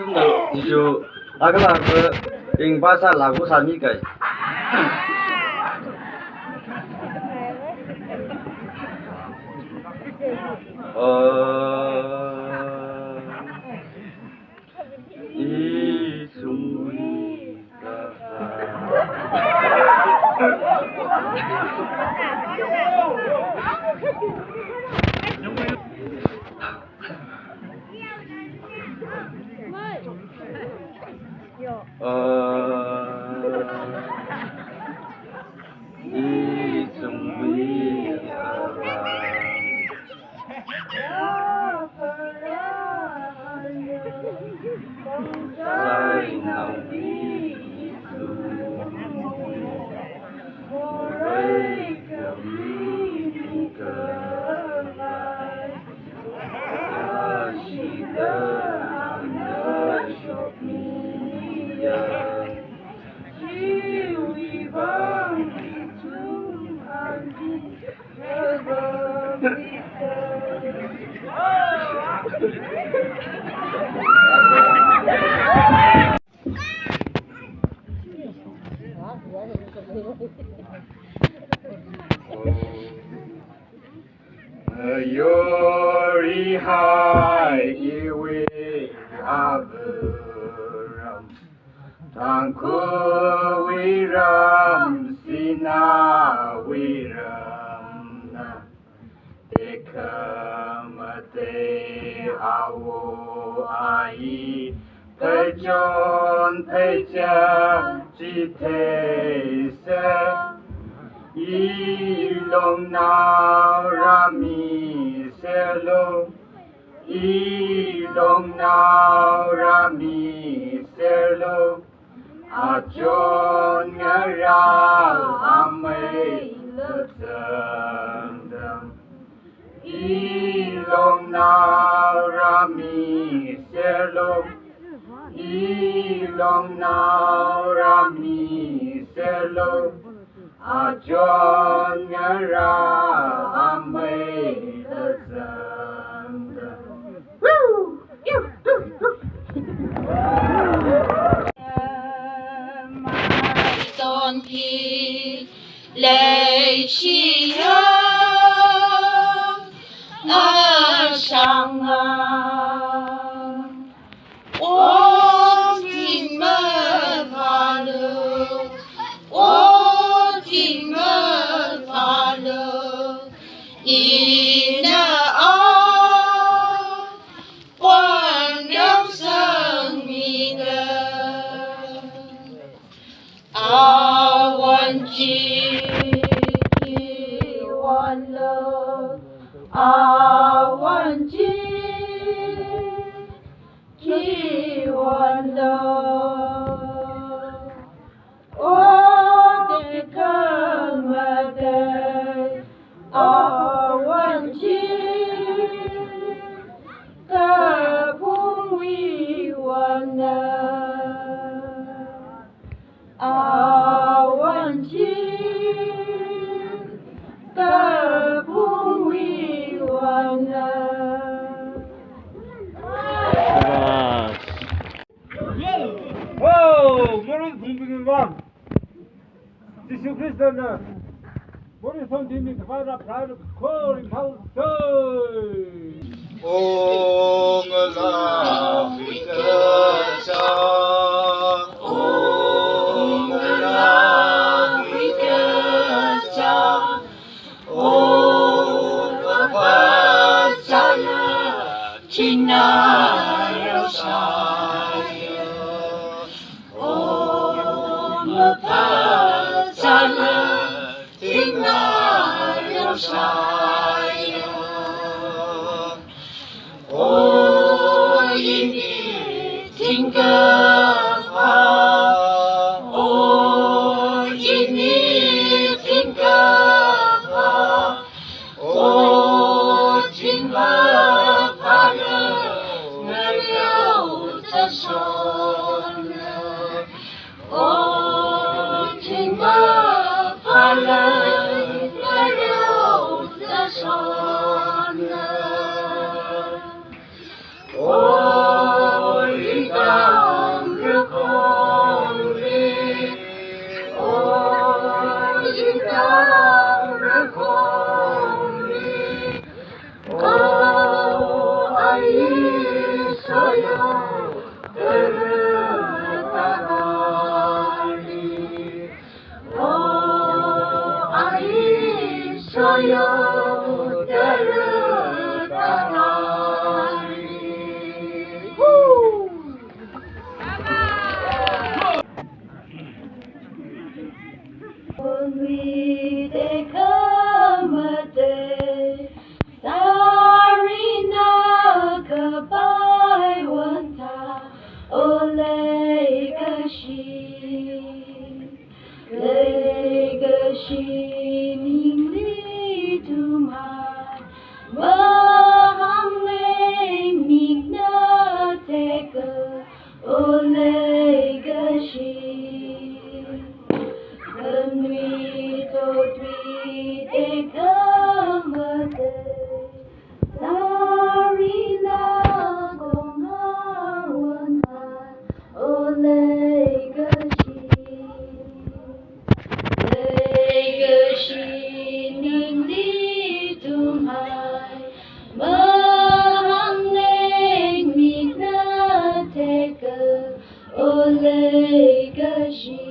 中的你就那个零八三那个三米盖。一种味一种味在脑里我为了你个来，我是的那小米呀，只一帮你从安静的个比Yori hai iwi aberam Tangkhul wiram sina wiram na Dekamate awo ai Pejon peja jite se Ilong now Rami Selo Ilong now Rami Selo Ajon Ngarao Amay Lasandam Ilong now Rami Selo Ilong now Rami Selo Ajon ngara amay lasanda. Woo! Mai tôn thi lệ chi ở sang ôm tình mơ và lương ôm tình mơ và lương ina quan đốc sơn mi awan chi wan lo awan chi wan lo o de kamade awan chi kapung wi wana awan chi kapung wi wana. 모르는 동빙인가? 지수 그리스도는 모르는 성진이 그바라 브라르 코리 파우스 옹을라 위가자 옹을라 위가자 옹을바자나 지나려 사요 옹을바자나 지나려 사요 오인이 팅가파 오인이 팅가파 오팅가파는 내려오자소나 오팅가파는 내려오자소나 오리가 Ole gashi, kanwi totwi te kamate, sarina gonghawana. Ole gashi, ole gashi nindi tumhai, mahang mikna teka. Ole gashi.